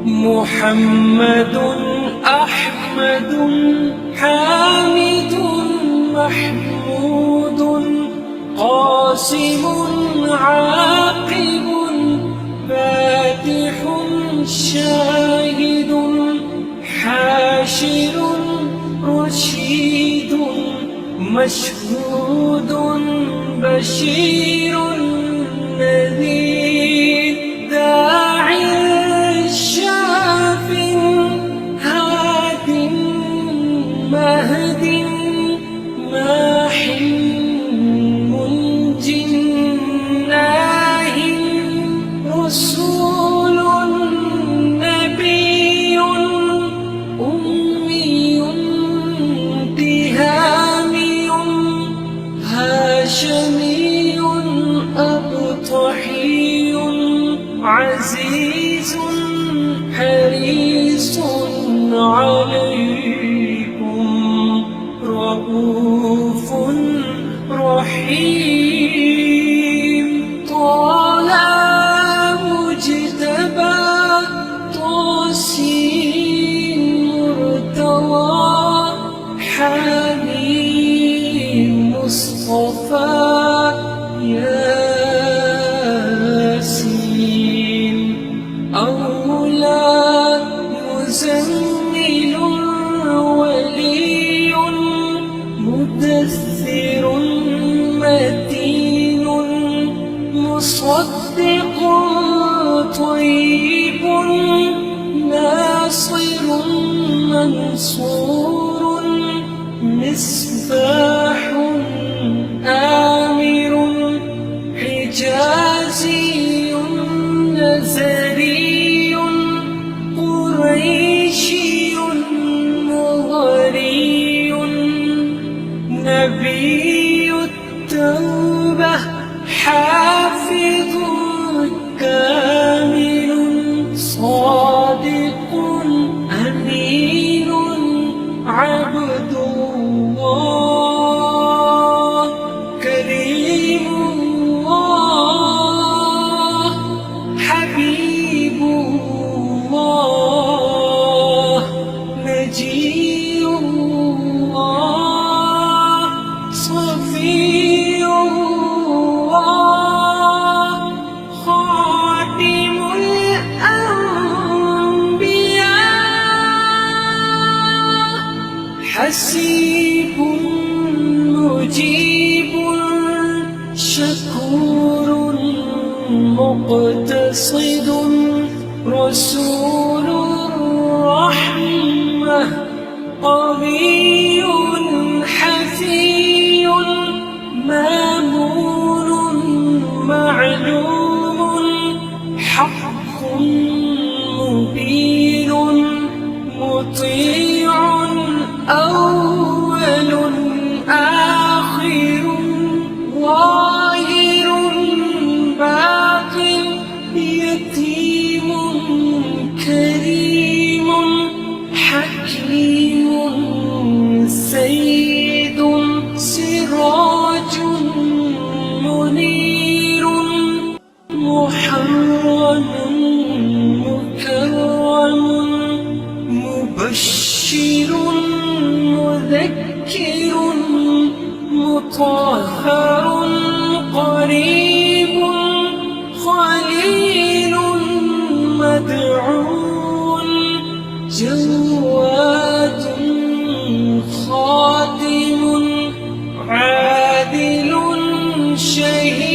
محمد أحمد حامد محمود قاسم عاقب فاتح شاهد حاشر رشيد مشهود بشير نذير داع شاف هاد مهد ماح منج ناه رسول نبي أمي تهامي هاشمي أبطحي عزيز حريص عليكم رؤوف رحيم طه مجتبى طاسين مرتضى حميم مصطفى ياسين أولى مزمل ولي مدثر متين مصدق طيب ناصر منصور مصباح آمر حجازي نزري قريشي مغري نبي التوبة حافظ كامل صادق أمين عبد الله كريم الله حبيب الله نجي الله صفي الله خاتم الأنبياء حسيب مجيب شكور مقتصد رسول الرحمة قوي حفي مامون معلوم حق مبين مطيع أول آخر ظاهر باطن يتيم كريم حكيم سيد سراج منير محرم مكرم مبشر مذكر مطهر قريب خليل مدعو جواد خاتم عادل شهيد